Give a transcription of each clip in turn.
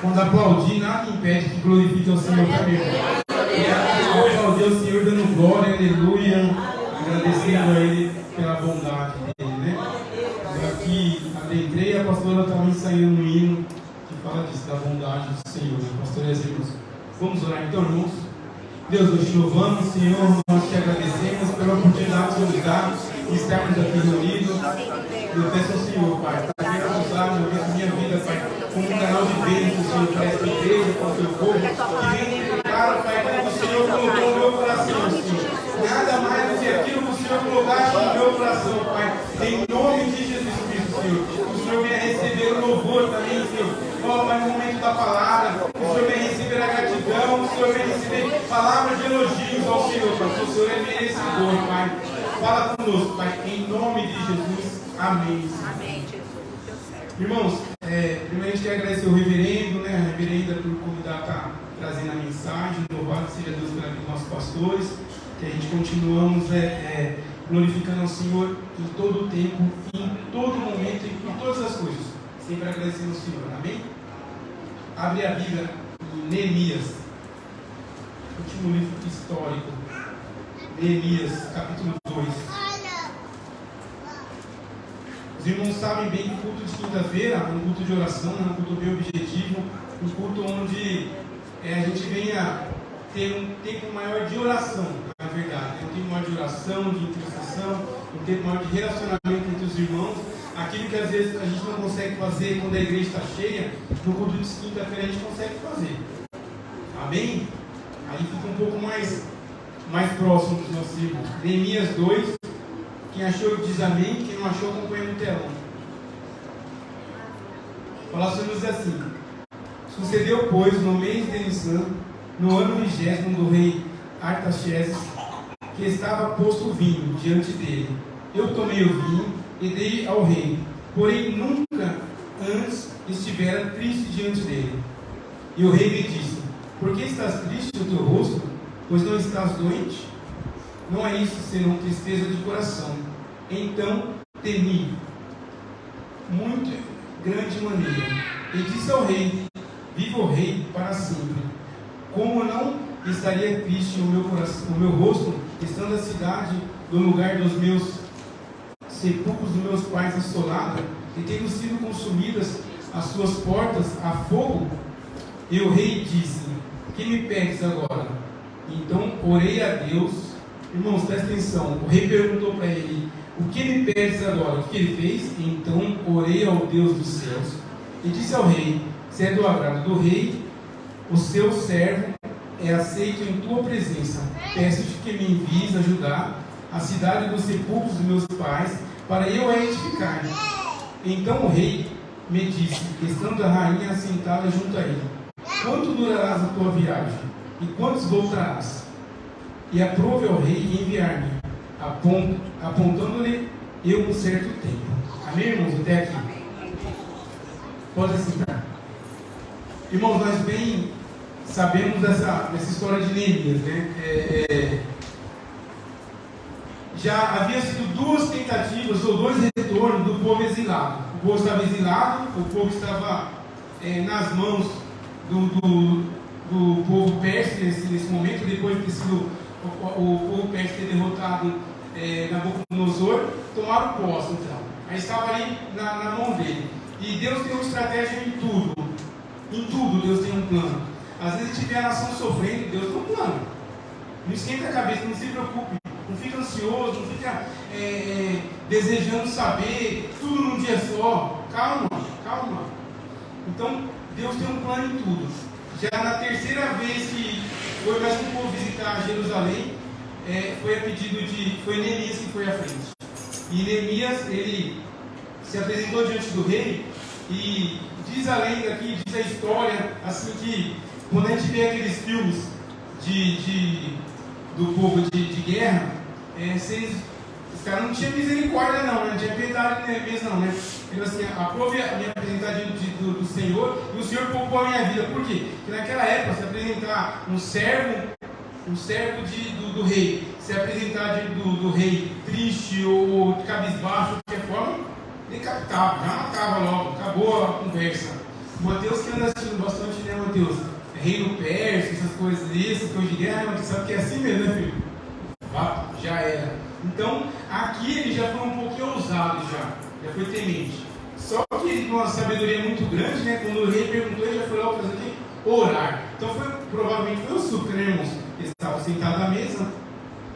Quando aplaudir, nada impede que glorifique ao Senhor também. Aplaudir ao Senhor dando glória, aleluia, agradecendo a Ele pela bondade dele, né? Aqui adentrei, a pastora também saiu no hino que fala disso, da bondade do Senhor, né? Pastor e as irmãs. Vamos orar então, irmãos. Deus, nós te louvamos, Senhor, nós te agradecemos pela oportunidade que nos dá de estarmos aqui reunidos. Eu peço ao Senhor, Pai, para que usar minha vida, Pai, como um canal de bênção, Senhor, para esta igreja, para o teu povo, que venha claro, Pai, como o Senhor colocou no meu coração, Senhor. Nada mais do que aquilo que o Senhor colocaste no meu coração, Pai, em nome de Jesus Cristo, Senhor. O Senhor venha receber o louvor também, Senhor. Ó, Pai, no momento da palavra, o Senhor venha receber a gratidão, o Senhor venha receber palavras de elogios ao Senhor, porque o Senhor é merecedor, Pai. Fala conosco, Pai, em nome de Jesus. Amém. Amém, Jesus, teu servo. Irmãos, primeiro a gente quer agradecer o reverendo, né? A reverenda por convidar a estar trazendo a mensagem. Louvado seja Deus pela vida dos nossos pastores, que a gente continuamos glorificando ao Senhor em todo o tempo, em todo momento, em todas as coisas. Sempre agradecendo ao Senhor. Amém? Abre a Bíblia em Neemias, último livro histórico. Neemias, capítulo 2. Os irmãos sabem bem que o culto de quinta-feira é um culto de oração, é um culto bem objetivo, um culto onde a gente venha ter um tempo maior de oração, na verdade. Um tempo maior de oração, de intercessão, um tempo maior de relacionamento entre os irmãos. Aquilo que às vezes a gente não consegue fazer quando a igreja está cheia, no culto de quinta-feira a gente consegue fazer. Amém? Aí fica um pouco mais próximo dos nossos irmãos. Neemias 2. Quem achou diz amém, quem não achou acompanha no telão. Fala-se-nos assim: sucedeu, pois, no mês de Nissan, no ano 20º do rei Artaxerxes, que estava posto o vinho diante dele. Eu tomei o vinho e dei ao rei, porém nunca antes estivera triste diante dele. E o rei me disse: por que estás triste o teu rosto, pois não estás doente? Não é isso senão tristeza de coração. Então temi muito grande maneira, e disse ao rei: viva o rei para sempre. Como não estaria triste o meu coração, o meu rosto, estando a cidade do lugar dos meus sepulcros dos meus pais assolada, e tendo sido consumidas as suas portas a fogo? E o rei disse: que me pedes agora? Então orei a Deus. Irmãos, presta atenção. O rei perguntou para ele: o que me pedes agora? O que ele fez? Então orei ao Deus dos céus e disse ao rei: se é do agrado do rei, o seu servo é aceito em tua presença. Peço-te que me envies a Judá, a cidade dos sepulcros dos meus pais, para eu a edificar. Então o rei me disse, estando a rainha assentada junto a ele: quanto durarás a tua viagem? E quantos voltarás? E aprove ao rei enviar-me, apontando-lhe eu um certo tempo. Amém, irmãos? Até aqui. Pode sentar. Irmãos, nós bem sabemos dessa história de Neemias, né? Já havia sido 2 tentativas ou 2 retornos do povo exilado. O povo estava exilado, o povo estava nas mãos do povo persa nesse momento, depois de ter sido o povo persa ter derrotado Nabucodonosor, tomaram posse então. Aí estava ali na mão dele. E Deus tem uma estratégia em tudo. Em tudo Deus tem um plano. Às vezes a gente vê a nação sofrendo, Deus tem um plano. Não esquenta a cabeça, não se preocupe. Não fica ansioso, não fica desejando saber tudo num dia só. Calma, calma. Então, Deus tem um plano em tudo. Já na terceira vez que foi mais um povo visitar Jerusalém, foi Neemias que foi à frente. E Neemias, ele se apresentou diante do rei, e diz a lenda aqui, diz a história, assim, que quando a gente vê aqueles filmes do povo de guerra, os caras não tinham misericórdia não, né? Não tinha piedade de Neemias não, né? Ele assim: aprove me apresentar diante do Senhor, e o Senhor poupou a minha vida. Por quê? Porque naquela época, se apresentar um servo do rei, se apresentar diante do rei triste ou cabisbaixo, de qualquer forma, decapitava, já matava logo, acabou a conversa. O Mateus que anda assistindo bastante, né, Mateus? Reino Persa, essas coisas, isso, que hoje em dia, Mateus sabe que é assim mesmo, né, filho? Já era. Então, aqui ele já foi um pouquinho ousado, já foi temente. Só que ele, com uma sabedoria muito grande, né, quando o rei perguntou, ele já foi lá fazer o quê? Orar. Então, provavelmente foi o súplica, né, irmãos? Eles estavam sentados à mesa,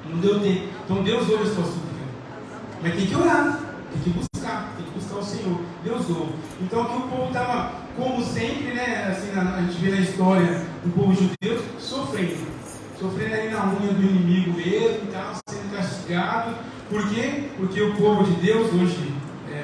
não deu tempo. Então, Deus ouve a sua súplica. Mas tem que orar, tem que buscar o Senhor. Deus ouve. Então, aqui o povo estava, como sempre, né, assim, a gente vê na história do povo judeu, sofrendo ali na unha do inimigo mesmo, estava sendo castigado. Por quê? Porque o povo de Deus, hoje,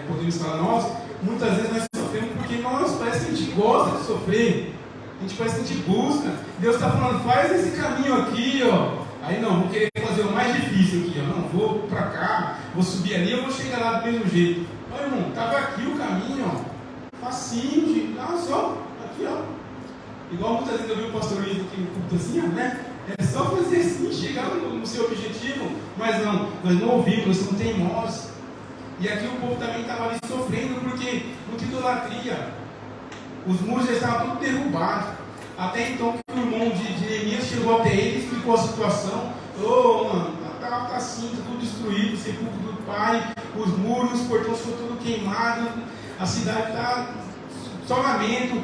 podemos falar nós, muitas vezes nós sofremos porque nós parece que a gente gosta de sofrer, a gente parece que a gente busca. Deus está falando, faz esse caminho aqui, ó. Aí não, vou querer fazer o mais difícil aqui, ó. Não, vou para cá, vou subir ali, eu vou chegar lá do mesmo jeito. Olha, irmão, estava aqui o caminho, ó. Facinho, gente. Ah, só, aqui, ó. Igual muitas vezes eu vi o pastor Luiz aqui no culto assim, ó, né? É só fazer assim, chegar no seu objetivo. Mas não, nós não ouvimos, nós somos teimosos. E aqui o povo também estava ali sofrendo, porque muita idolatria. Os muros já estavam todos derrubados. Até então que o irmão de Neemias chegou até ele e explicou a situação. Mano, tá assim, tá tudo destruído, o sepulcro do pai, os muros, os portões foram tudo queimados, a cidade está só lamento,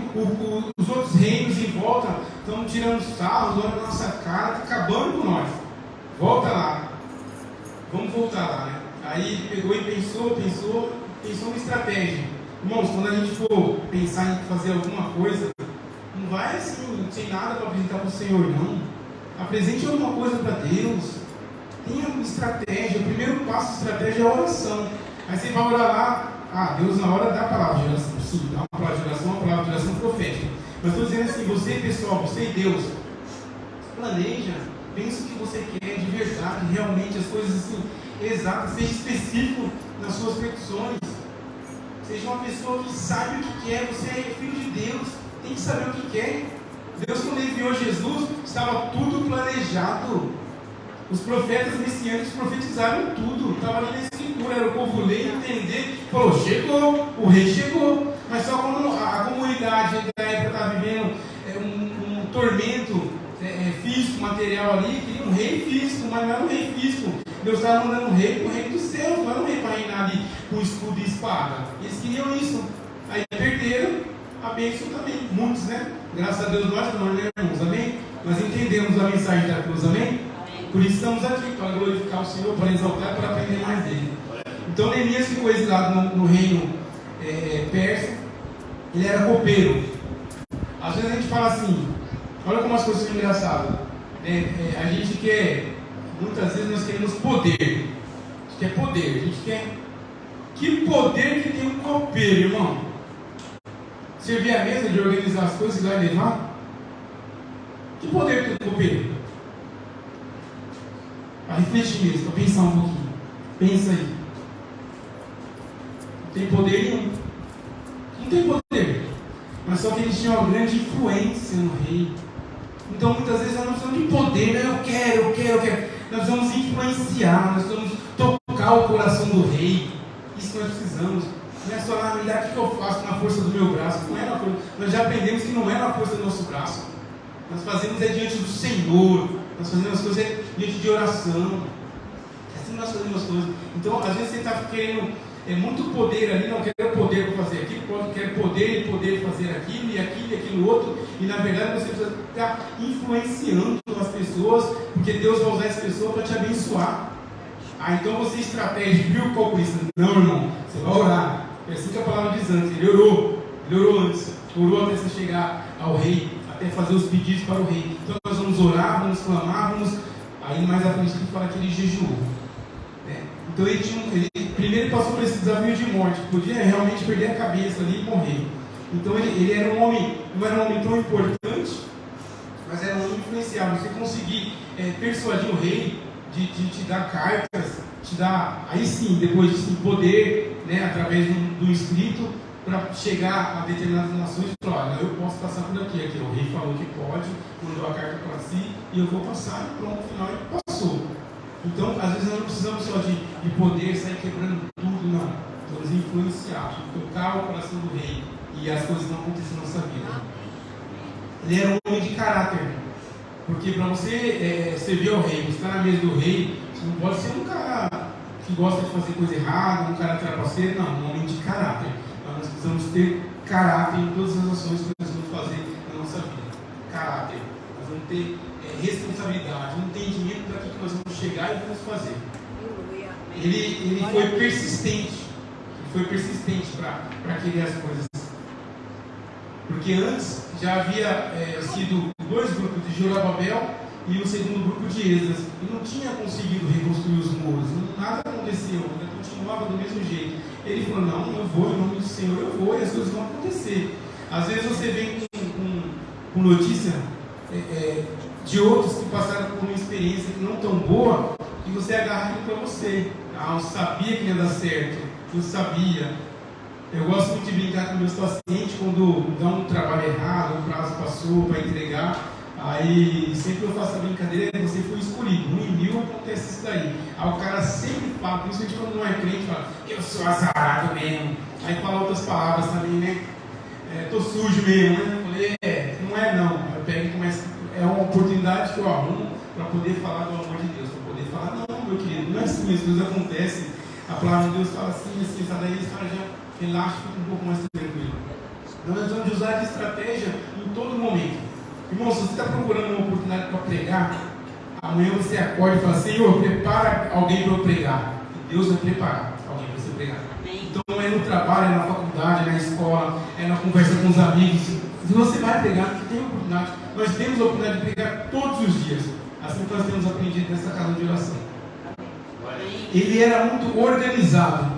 os outros reinos em volta estão tirando sarro, olhando na nossa cara, está acabando com nós. Volta lá. Vamos voltar lá, né? Aí ele pegou e pensou uma estratégia. Irmãos, quando a gente for pensar em fazer alguma coisa, não vai assim, sem nada para apresentar para o Senhor, não. Apresente alguma coisa para Deus. Tenha uma estratégia. O primeiro passo de estratégia é a oração. Aí você vai orar lá, Deus na hora dá a palavra de oração. Sim, dá uma palavra de oração, uma palavra de oração profética. Mas estou dizendo assim, você pessoal, você e Deus, planeja, pensa o que você quer de verdade, realmente, as coisas assim, exatas, seja específico nas suas petições. Seja uma pessoa que sabe o que quer. Você é filho de Deus, tem que saber o que quer. Deus, quando enviou Jesus, estava tudo planejado. Os profetas messiânicos profetizaram tudo, estava ali na escritura, era o povo ler, entender, falou, chegou, o rei chegou. Mas só quando a comunidade da época estava vivendo um tormento físico, material ali, queria um rei físico, mas não era um rei físico. Deus estava mandando um rei para o reino dos céus, não era um rei para reinar ali com escudo e espada. Eles queriam isso. Aí perderam a bênção também. Muitos, né? Graças a Deus nós não lemos, amém? Nós entendemos a mensagem da cruz, amém? Por isso estamos aqui, para glorificar o Senhor, para exaltar, para aprender mais dele. Então Neemias ficou exilado no reino persa. Ele era copeiro. Às vezes a gente fala assim, olha como as coisas são engraçadas. A gente quer, muitas vezes nós queremos poder. A gente quer poder, a gente quer. Que poder que tem um copeiro, irmão? Servir a mesa de organizar as coisas e lá e levar? Que poder que tem um copeiro? Para refletir mesmo, para pensar um pouquinho. Pensa aí. Não tem poder nenhum. Não tem poder. Mas só que eles tinham uma grande influência no rei. Então muitas vezes nós não precisamos de poder, né? Eu quero. Nós vamos influenciar, nós vamos tocar o coração do rei. Isso que nós precisamos. Não é só lá, me dá o que eu faço na força do meu braço. Não é na força. Nós já aprendemos que não é na força do nosso braço. Nós fazemos diante do Senhor. Nós fazemos as coisas diante de oração. Assim nós fazemos as coisas. Então, às vezes você está querendo muito poder ali, não quero poder para fazer aquilo, quero poder fazer aquilo e aquilo outro. E na verdade você precisa estar influenciando as pessoas, porque Deus vai usar essa pessoa para te abençoar. Então você estratégia, viu qual por isso? Não, irmão, você vai orar. É assim que a palavra diz antes. Ele orou antes, orou até você chegar ao rei, até fazer os pedidos para o rei. Então nós vamos orar, vamos clamar, aí mais à frente ele fala que ele jejuou. Então ele primeiro passou por esse desafio de morte, podia realmente perder a cabeça ali e morrer. Então ele era um homem, não era um homem tão importante, mas era um homem influenciável. Você conseguir persuadir o rei de te dar cartas, te dar, aí sim, depois disso, poder, né, através do escrito, para chegar a determinadas nações e falar, olha, eu posso passar por aqui. O rei falou que pode, mandou a carta para si, e eu vou passar, e pronto, no final ele passou. Então, às vezes nós não precisamos só de poder sair quebrando tudo, não. Vamos influenciar, tocar o coração do rei, e as coisas não acontecem na nossa vida. Ele era um homem de caráter. Porque para você servir ao rei, estar na mesa do rei, você não pode ser um cara que gosta de fazer coisa errada, um cara trapaceiro, não, um homem de caráter. Então, nós precisamos ter caráter em todas as ações que nós vamos fazer na nossa vida. Caráter. Nós vamos ter responsabilidade, entendimento daquilo que nós vamos chegar e vamos fazer. Ele foi persistente. Ele foi persistente para querer as coisas. Porque antes já havia sido 2 grupos de Zorobabel e o segundo grupo de Esdras. E não tinha conseguido reconstruir os muros. Nada aconteceu, ainda continuava do mesmo jeito. Ele falou, não, eu vou, em nome do Senhor, eu vou, e as coisas vão acontecer. Às vezes você vem com notícia de outros que passaram por uma experiência que não tão boa, e você agarra aquilo para você. Ah, eu sabia que ia dar certo, eu sabia. Eu gosto muito de brincar com meus pacientes quando dá um trabalho errado, o prazo passou para entregar. Aí sempre eu faço a brincadeira, você foi escolhido, 1 em 1000 acontece isso daí. Aí o cara sempre fala, principalmente quando não é crente, fala, eu sou azarado mesmo. Aí fala outras palavras também, né? Tô sujo mesmo, né? Eu falei, não é não. Eu pego e começo, é uma oportunidade que eu arrumo para poder falar do amor de Deus, para poder falar, não, meu querido, não é assim, as coisas acontecem. A palavra de Deus fala assim, daí esse cara já relaxa, fica um pouco mais tranquilo. Nós precisamos de usar de estratégia em todo momento. Irmão, se você está procurando uma oportunidade para pregar, amanhã você acorda e fala, Senhor, prepara alguém para eu pregar. E Deus vai preparar alguém para você pregar. Amém. Então é no trabalho, é na faculdade, é na escola, é na conversa com os amigos. Se você vai pregar, você tem oportunidade. Nós temos a oportunidade de pregar todos os dias. Assim que nós temos aprendido nessa casa de oração. Ele era muito organizado.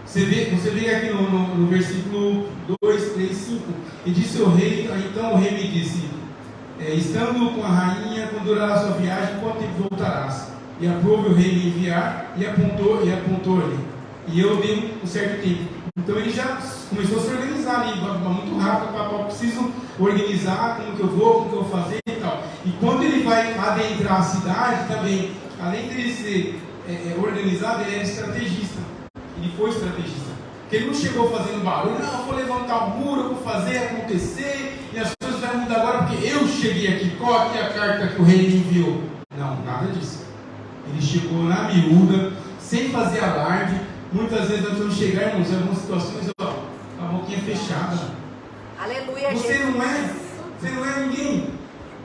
Você vê aqui no versículo 2, 3, 5. E disse ao rei, então o rei me disse, estando com a rainha, quando durará a sua viagem, quanto tempo voltarás? E aprove o rei me enviar, e apontou-lhe. E eu dei um certo tempo. Então ele já começou a se organizar ali, muito rápido, eu preciso organizar como que eu vou, como que eu vou fazer e tal. E quando ele vai adentrar a cidade também, além de ele ser organizado, ele era estrategista. Ele foi estrategista. Porque ele não chegou fazendo barulho, não, eu vou levantar o muro, eu vou fazer acontecer, e as coisas vão mudar agora porque eu cheguei aqui. Qual aqui é a carta que o rei me enviou? Não, nada disso. Ele chegou na miúda, sem fazer alarde. Muitas vezes nós vamos chegar, irmãos, em algumas situações, a boquinha fechada. Aleluia, você não é ninguém.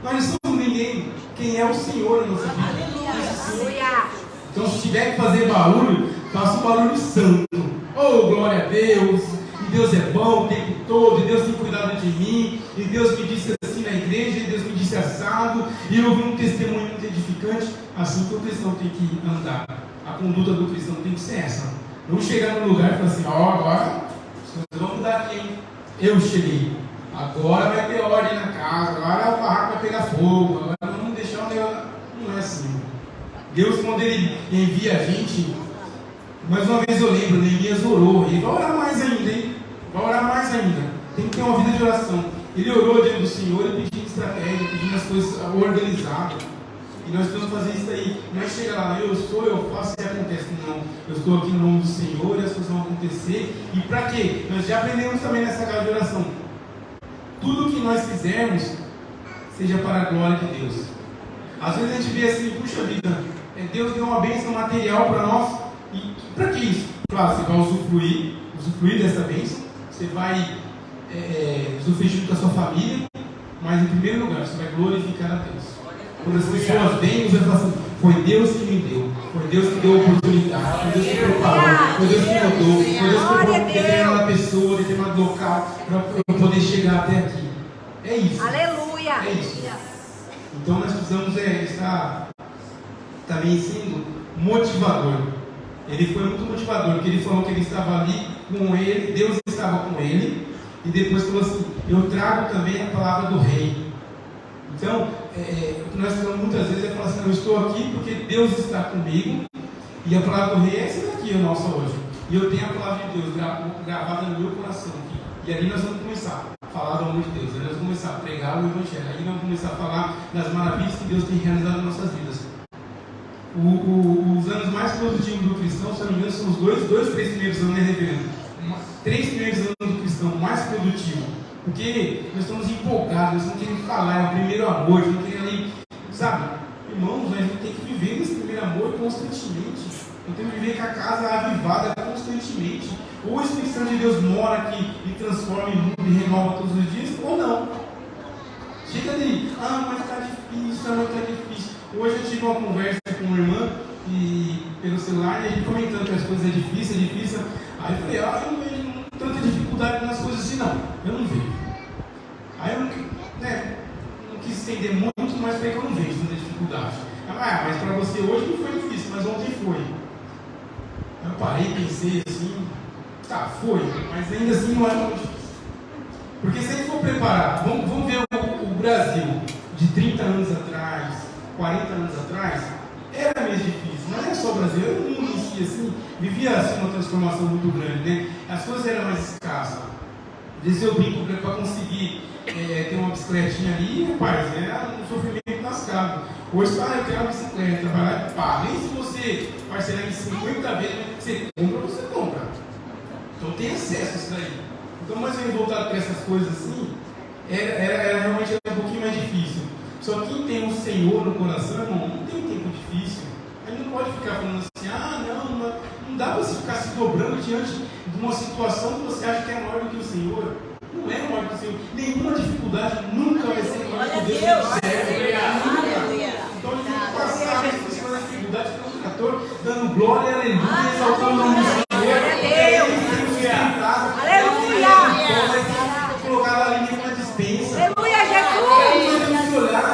Nós não somos ninguém. Quem é o Senhor na nossa vida? Aleluia. Então, se tiver que fazer barulho, faça um barulho santo. Oh, glória a Deus! E Deus é bom o tempo todo, e Deus tem cuidado de mim, e Deus me disse assim na igreja, e Deus me disse assado, e eu ouvi um testemunho muito edificante. Assim que o cristão tem que andar. A conduta do cristão tem que ser essa. Não chegar no lugar e falar assim, agora vocês vão mudar aqui, hein? Eu cheguei. Agora vai ter ordem na casa, agora o barraco vai pegar fogo, agora vamos deixar o negócio. Não é assim. Deus, quando Ele envia a gente, mais uma vez eu lembro, Neemias orou, e vai orar mais ainda, hein? Vai orar mais ainda. Tem que ter uma vida de oração. Ele orou diante do Senhor e pedindo estratégia, pedindo as coisas organizadas. E nós precisamos fazer isso aí. Não é chegar lá, eu faço e acontece. Não, eu estou aqui no nome do Senhor e as coisas vão acontecer. E para quê? Nós já aprendemos também nessa casa de oração. Tudo que nós fizermos, seja para a glória de Deus. Às vezes a gente vê assim, puxa vida, Deus deu uma bênção material para nós. E para que isso? Claro, você vai usufruir dessa bênção. Você vai usufruir junto com a sua família. Mas em primeiro lugar, você vai glorificar a Deus. Quando as pessoas vêm, você fala assim, foi Deus que me deu, foi Deus que deu a oportunidade, foi Deus que preparou, foi Deus que mudou, foi Deus que preparou determinada pessoa, determinado local, para eu poder chegar até aqui. É isso. Aleluia. É isso. Então nós precisamos estar também sendo motivador. Ele foi muito motivador, porque ele falou que ele estava ali com ele, Deus estava com ele, e depois falou assim, eu trago também a palavra do rei. Então, o que nós falamos muitas vezes é falar assim, eu estou aqui porque Deus está comigo, e a palavra do rei é essa daqui, a nossa hoje. E eu tenho a palavra de Deus gravada no meu coração aqui. E ali nós vamos começar a falar do amor de Deus, aí nós vamos começar a pregar o Evangelho, aí nós vamos começar a falar das maravilhas que Deus tem realizado nas nossas vidas. Os anos mais produtivos do cristão, se não me engano, são os 3 primeiros anos, né, reverendo? 3 primeiros anos do cristão mais produtivo. Porque nós estamos empolgados, nós estamos querendo falar, é o primeiro amor, nós queremos ali, sabe? Irmãos, a gente tem que viver nesse primeiro amor constantemente. Nós temos que viver com a casa avivada constantemente. Ou o Espírito Santo de Deus mora aqui e transforma o mundo e renova todos os dias, ou não. Chega ali, mas está difícil, mas está difícil. Hoje eu tive uma conversa com uma irmã e, pelo celular, e a gente comentando que as coisas é difícil. Aí eu falei, eu não vejo tanta dificuldade nas coisas assim, não. Eu não vejo. Aí eu não quis estender muito, mas falei que eu não vejo tanta dificuldade. Mas para você hoje não foi difícil, mas ontem foi. Eu parei e pensei assim, foi, mas ainda assim não é tão difícil. Porque se a gente for preparar, vamos ver o Brasil de 30 anos atrás, 40 anos atrás, era meio difícil, não é só o Brasil, era o mundo em si, assim, vivia assim uma transformação muito grande, né? As coisas eram mais escassas. Às vezes eu brinco para conseguir ter uma bicicletinha ali, rapaz, era um sofrimento lascado. Hoje, eu quero uma bicicleta, trabalhar, pá, nem se você parcelar em 50 vezes, você compra. Então tem acesso a isso daí. Então, mais bem voltado para essas coisas assim, era realmente um pouquinho mais difícil. Só quem tem um Senhor no coração, irmão, não tem tempo difícil. A gente não pode ficar falando assim, não dá para você ficar se dobrando diante de uma situação que você acha que é maior do que o Senhor. Não é maior do que o Senhor. Nenhuma dificuldade nunca vai ser maior do que Deus do céu. Então a gente tem que passar por cima da dificuldade, pelo trator, dando glória, aleluia, exaltando o nome do Senhor. Colocar a linha na dispensa. Aleluia, Jesus! Temos que olhar,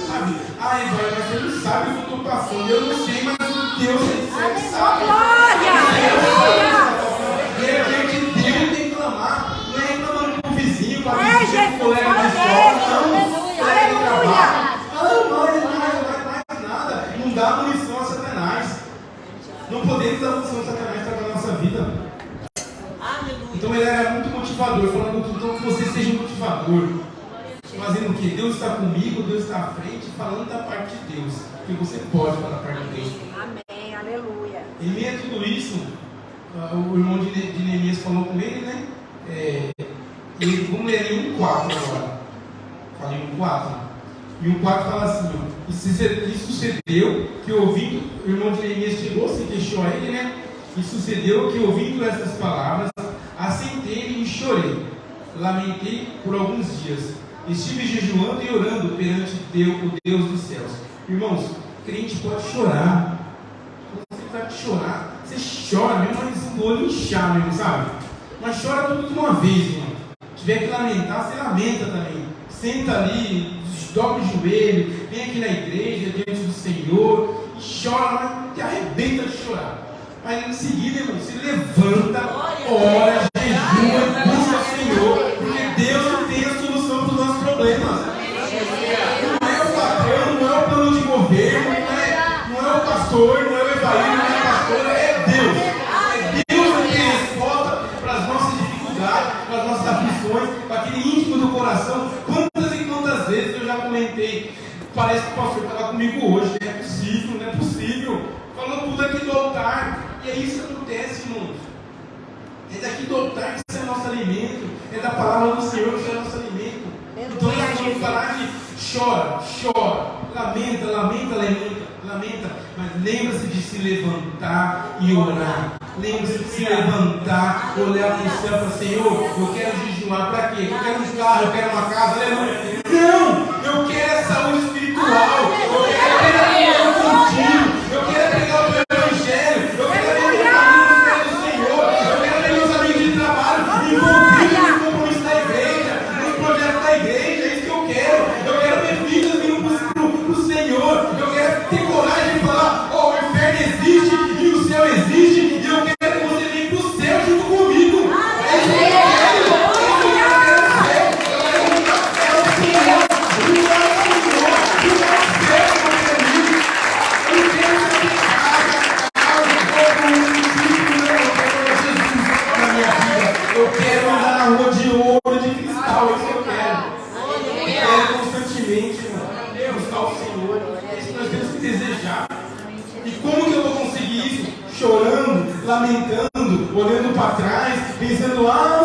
sabe? Mas você não sabe o que eu estou passando. Eu não sei, mas o Deus é que sabe. Glória! De repente, Deus tem que clamar. Não é reclamando com o vizinho, com a vizinha, com o colega de escola. Mais nada. Não dá munição a Satanás. Não podemos dar munição a Satanás para a nossa vida. Então ele era muito motivador, falando então, que você seja um motivador. Fazendo o quê? Deus está comigo, Deus está à frente, falando da parte de Deus. Que você pode falar da parte de Deus. Amém, aleluia. Em meio a tudo isso, o irmão de Neemias falou com ele, né? Vamos ler em 1:4 agora. Falei 1:4. E 1:4 fala assim, ó. E sucedeu que ouvindo, o irmão de Neemias chegou, se queixou a ele, né? E sucedeu que ouvindo essas palavras, assentei-me e chorei. Lamentei por alguns dias. Estive jejuando e orando perante Deus, o Deus dos céus. Irmãos, crente pode chorar. Quando você vai chorar, você chora mesmo, mas o olho inchar mesmo, sabe? Mas chora tudo de uma vez, irmão. Se tiver que lamentar, você lamenta também. Senta ali, dobra o joelho, vem aqui na igreja, diante do Senhor, e chora, mas te arrebenta de chorar. Aí em seguida, irmão, se levanta, ora, jejua e busca o Senhor, porque Deus tem a solução para os nossos problemas. Não é o patrão, não é o plano de governo, não é o pastor, não é o evangelho, não é a pastora, é Deus. É Deus que tem a resposta para as nossas dificuldades, para as nossas aflições, para aquele íntimo do coração. Quantas e quantas vezes eu já comentei, parece que o pastor estava comigo hoje, não é possível, falou tudo aqui do altar. E é isso que acontece, irmãos. É daqui do altar que isso é nosso alimento. É da palavra do Senhor que isso é nosso alimento. Então nós vamos falar de chora, lamenta. Mas lembra-se de se levantar e orar. Lembra-se de se levantar, olhar para o céu e falar, Senhor, eu quero jejuar para quê? Eu quero um carro, eu quero uma casa, aleluia. Não! Eu quero saúde espiritual. Eu quero ter contigo. Eu quero pegar o teu evangelho. Eu quero ver meus amigos do Senhor. Eu quero ver meus amigos de trabalho envolvidos no compromisso da igreja, no projeto da igreja. É isso que eu quero. Eu quero ver vidas vindo para o Senhor. Eu quero ter coragem de falar, o inferno existe e o céu existe. E eu quero que você venha para o céu junto comigo. É isso que eu quero. Eu quero andar na rua de ouro, de cristal, é isso que eu quero. Eu quero constantemente, irmão, buscar o Senhor. É isso que nós temos que desejar. E como que eu vou conseguir isso? Chorando, lamentando, reclamando, olhando para trás, pensando,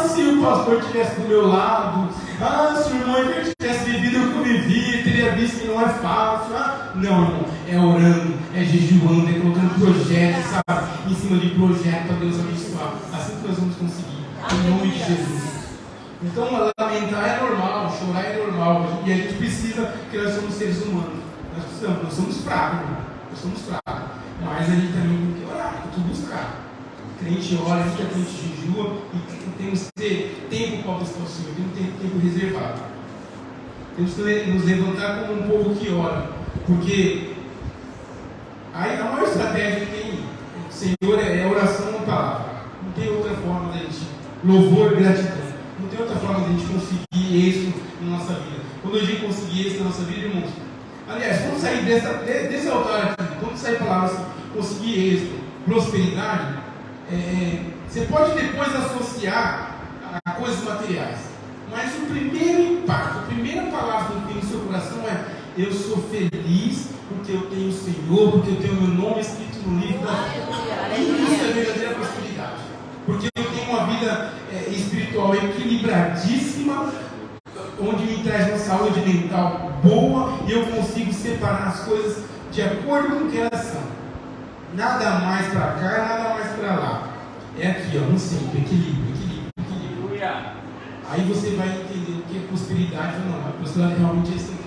se o pastor estivesse do meu lado, se o irmão tivesse vivido o que eu vivi, teria visto que não é fácil. Não, irmão, é orando, é jejuando, é colocando projetos, sabe, em cima de projeto para Deus abençoar. Assim que nós vamos conseguir, em nome de Jesus. Então, lamentar é normal, chorar é normal, e a gente precisa, porque nós somos seres humanos, nós somos fracos, irmão. Nós somos fracos, mas a gente também tem que orar, tem que buscar. O crente ora, a gente jejua e temos que ter tempo para buscar o Senhor, temos que ter tempo reservado. Temos que nos levantar como um povo que ora, porque aí a maior estratégia que tem o Senhor é oração ou palavra. Não tem outra forma da gente, louvor e gratidão. Não tem outra forma de a gente conseguir êxito na nossa vida. Quando eu digo conseguir êxito na nossa vida, irmãos, aliás, quando sair desse altar aqui, quando sair palavras conseguir êxito, prosperidade, você pode depois associar a coisas materiais. Mas o primeiro impacto, a primeira palavra que tem no seu coração é: eu sou feliz porque eu tenho o Senhor, porque eu tenho o meu nome escrito no livro da vida. Isso é verdadeira prosperidade. Porque eu tenho uma vida espiritual equilibradíssima, onde me traz uma saúde mental boa e eu consigo separar as coisas de acordo com o que elas são. Nada mais para cá, nada mais para lá. É aqui, no centro, equilíbrio. Aí você vai entender o que é prosperidade ou não. A prosperidade realmente é isso aqui.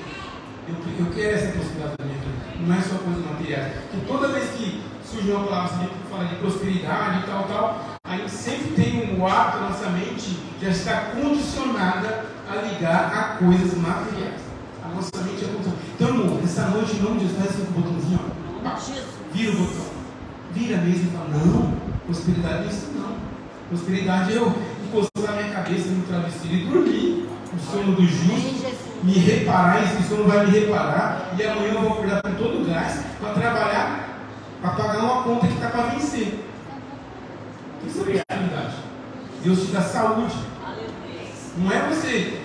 Eu quero essa prosperidade da minha vida. Não é só coisa material. Porque toda vez que surge uma palavra que fala de prosperidade e tal, aí sempre tem um hábito na nossa mente, já está condicionada a ligar a coisas materiais. A nossa mente é condicionada. Então, irmão, essa noite, em nome de Jesus, faz esse botãozinho, vira o botão. Vira mesmo e fala: não, prosperidade não é isso não. Prosperidade é eu encostar minha cabeça no travesseiro e dormir. O sono do justo, me reparar, esse sono vai me reparar, e amanhã eu vou acordar com todo o gás para trabalhar, para pagar uma conta que está para vencer. Isso é prosperidade. Deus te dá saúde. Não é você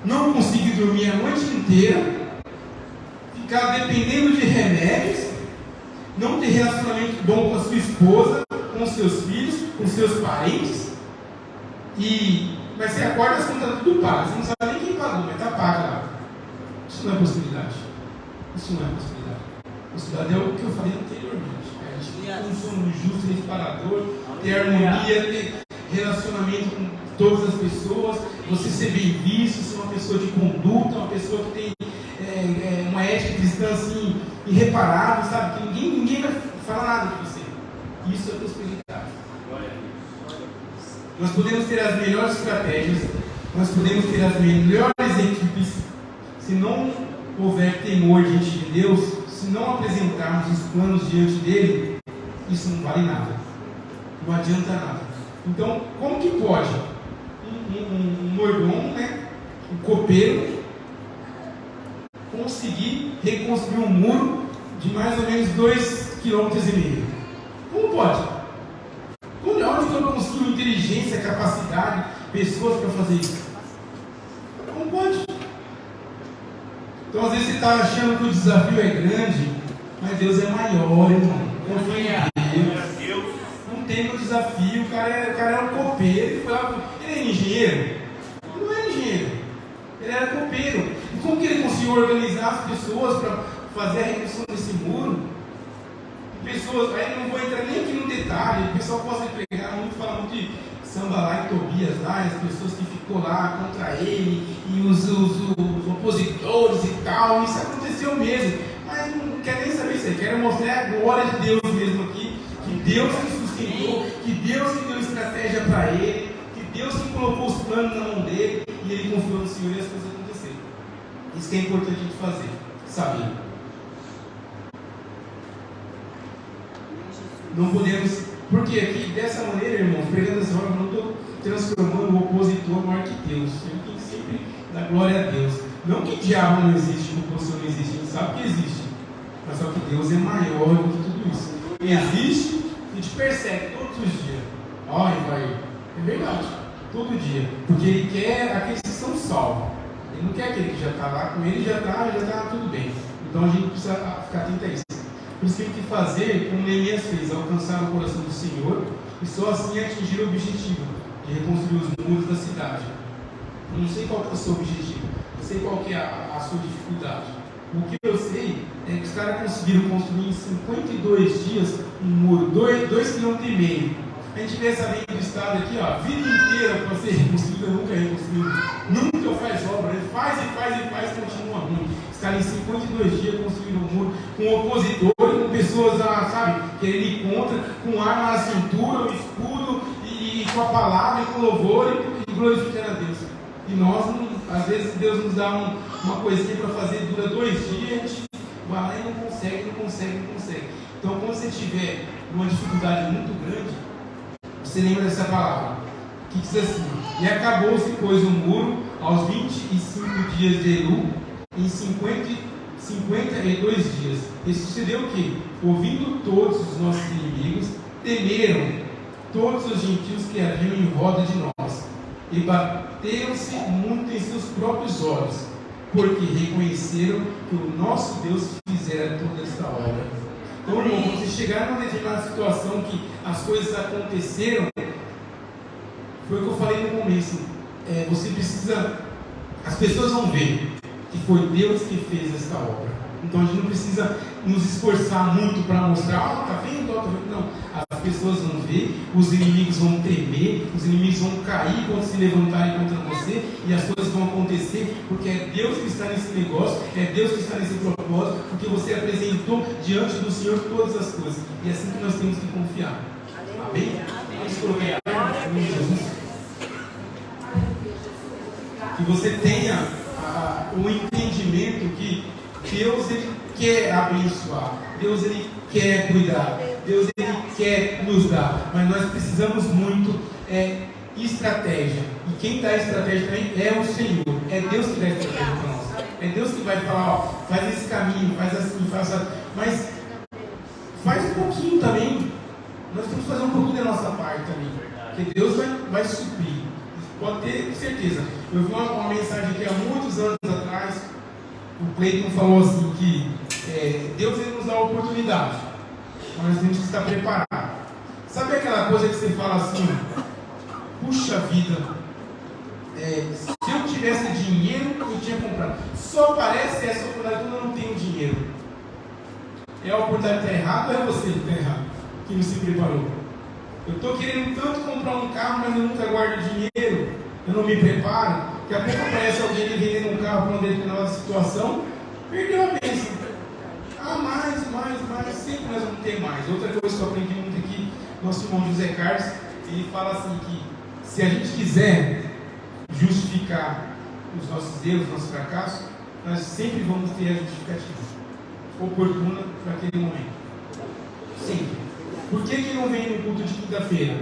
não conseguir dormir a noite inteira, ficar dependendo de remédios, não ter relacionamento bom com a sua esposa, com os seus filhos, com os seus parentes, mas você acorda, as contas tudo pagas, você não sabe nem quem pagou, mas está pago lá. Isso não é prosperidade. Isso não é prosperidade. Prosperidade é o que eu falei anteriormente. A gente ter um sono justo, reparador, ter harmonia, ter relacionamento com todas as pessoas, você ser bem visto, ser uma pessoa de conduta, uma pessoa que tem uma ética cristã assim, irreparável, sabe? Que ninguém vai falar nada de você. Isso é prosperidade. Nós podemos ter as melhores estratégias, nós podemos ter as melhores equipes, se não houver temor diante de Deus, se não apresentarmos os planos diante dele, isso não vale nada, não adianta nada. Então, como que pode um mordomo, um copeiro, conseguir reconstruir um muro de mais ou menos 2,5 km? Como pode? Onde que eu consigo inteligência, capacidade, pessoas para fazer isso? Como pode? Então, às vezes você está achando que o desafio é grande, mas Deus é maior, irmão. Confia em Deus. Não tem o desafio. O cara é um copeiro. Ele é engenheiro? Ele não é engenheiro. Ele era copeiro. E como que ele conseguiu organizar as pessoas para fazer a reconstrução desse muro? Pessoas, aí não vou entrar nem aqui no detalhe, o pessoal pode pregar muito, falar muito de Sanbalá e Tobias lá, as pessoas que ficou lá contra ele, e os opositores e tal, isso aconteceu mesmo, mas não quero nem saber isso aí, quero mostrar a glória de Deus mesmo aqui, que Deus que sustentou, que Deus que deu estratégia para ele, que Deus que colocou os planos na mão dele, e ele confiou no Senhor e as coisas aconteceram. Isso que é importante a gente fazer, saber. Não podemos, porque aqui dessa maneira, irmãos, pregando dessa forma, eu não estou transformando o opositor maior que Deus. Eu tenho que sempre dar glória a Deus. Não que diabo não existe, que oposição não existe, a gente sabe que existe, mas só que Deus é maior do que tudo isso. Existe, a gente percebe todos os dias. Olha, vai, é verdade, todo dia, porque Ele quer aqueles que são salvos. Ele não quer aquele que já está lá com Ele, já está tudo bem. Então a gente precisa ficar atento a isso. Por isso que tem que fazer como Neemias fez, alcançar o coração do Senhor e só assim atingir o objetivo de reconstruir os muros da cidade. Eu não sei qual é o seu objetivo, eu sei qual que é a sua dificuldade. O que eu sei é que os caras conseguiram construir em 52 dias um muro, 2,5 km. A gente vê essa lei do Estado aqui, ó, a vida inteira para ser reconstruída, nunca é reconstruído, nunca faz obra, ele faz, continua ruim. Os caras em 52 dias construíram um muro com opositores, com pessoas, sabe, que ele contra, com arma na cintura, o escudo, e com a palavra, e com louvor, e glorificando a Deus. E nós, às vezes, Deus nos dá uma coisinha para fazer, dura 2 dias, a gente vai lá e não consegue. Então, quando você tiver uma dificuldade muito grande, você lembra dessa palavra, que diz assim: e acabou-se, pois, o muro aos 25 dias de Elu, em 52 dias. E sucedeu o quê? Ouvindo todos os nossos inimigos, temeram todos os gentios que haviam em roda de nós, e bateram-se muito em seus próprios olhos, porque reconheceram que o nosso Deus fizera toda esta obra. Então, irmão, quando você chegar numa determinada situação que as coisas aconteceram, foi o que eu falei no começo, você precisa, as pessoas vão ver que foi Deus que fez esta obra. Então a gente não precisa nos esforçar muito para mostrar, tá vendo? Não, as pessoas vão ver, os inimigos vão temer, os inimigos vão cair quando se levantarem contra você, e as coisas vão acontecer, porque é Deus que está nesse negócio, é Deus que está nesse propósito, porque você apresentou diante do Senhor todas as coisas, e é assim que nós temos que confiar. Amém? Vamos colocar em Jesus. Que você tenha o entendimento que Deus, Ele quer abençoar, Deus, Ele quer cuidar, Deus, Ele quer nos dar, mas nós precisamos muito estratégia, e quem dá a estratégia também é o Senhor, é Deus que dá a estratégia para nós, é Deus que vai falar, ó, faz esse caminho, faz assim, faça, mas faz um pouquinho também, nós temos que fazer um pouquinho da nossa parte também, porque Deus vai suprir, pode ter certeza. Eu vi uma mensagem aqui há muitos anos atrás, o Cleiton falou assim que Deus, Ele nos dá a oportunidade, mas nós temos que estar preparados. Sabe aquela coisa que você fala assim, puxa vida, se eu tivesse dinheiro, eu tinha comprado. Só aparece essa oportunidade quando eu não tenho dinheiro. É a oportunidade que está errada ou é você que está errado, que não se preparou? Eu estou querendo tanto comprar um carro, mas eu nunca guardo dinheiro, eu não me preparo. Daqui a pouco aparece alguém vendendo um carro para uma determinada situação, perdeu a bênção. Mais, sempre nós vamos ter mais. Outra coisa que eu aprendi muito aqui, nosso irmão José Carlos, ele fala assim que se a gente quiser justificar os nossos erros, nossos fracassos, nós sempre vamos ter a justificativa oportuna para aquele momento. Sempre. Por que não vem no culto de quinta-feira?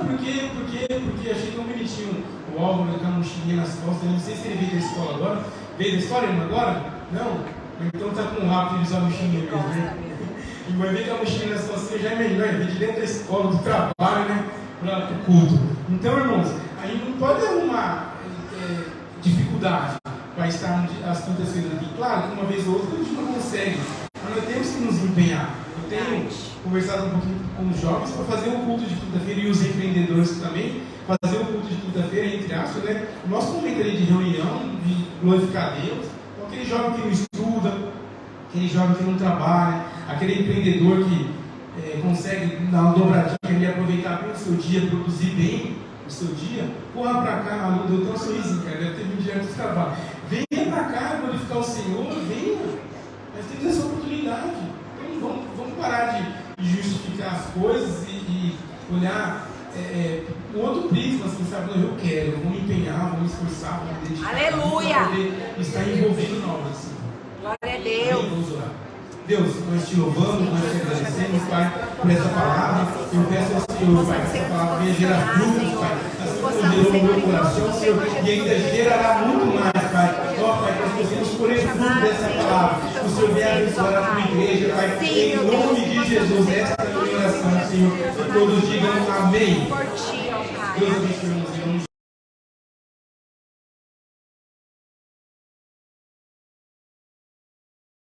Porque achei tão bonitinho o Álvaro com a mochilinha nas costas. Eu não sei se ele veio da escola agora. Veio da escola agora? Não. Então tá com o rápido de usar a mochilinha mesmo, né? E vai ver que a mochilinha nas costas já é melhor, vir de dentro da escola, do trabalho, né? Para o culto. Então, irmãos, a gente não pode arrumar dificuldade para estar às quintas-feiras aqui. Claro que uma vez ou outra a gente não consegue, mas nós temos que nos empenhar. Eu tenho conversado um pouquinho com os jovens para fazer o culto de quinta-feira e os empreendedores também, fazer o culto de quinta-feira, entre aspas, né? O nosso momento ali de reunião, de glorificar Deus, então, aquele jovem que não estuda, aquele jovem que não trabalha, aquele empreendedor que consegue dar uma dobradinha e aproveitar bem o seu dia, produzir bem o seu dia, corra para cá, deu tão sorriso, cara, deve ter vindo direto do trabalho. Venha para cá glorificar o Senhor, venha, nós temos essa oportunidade. Vamos parar de justificar as coisas e olhar um outro prisma, assim, sabe? Eu quero, vou me empenhar, vou me esforçar, vou me dedicar. Aleluia! Para poder estar envolvido na obra do Senhor. Glória a Deus! Vamos orar. Deus, nós te louvamos, nós te agradecemos, Pai, por essa palavra. Eu peço ao Senhor, Pai, que essa palavra venha gerar frutos, Pai. Assim como gerou no meu coração, Senhor, e ainda gerará muito mais, Pai. Ó, Pai, que nós possamos colher fruto dessa palavra. O Senhor venha abençoar a tua igreja, Pai. Em nome de Jesus, esta é a minha oração, Senhor. E todos digam amém. Deus abençoe.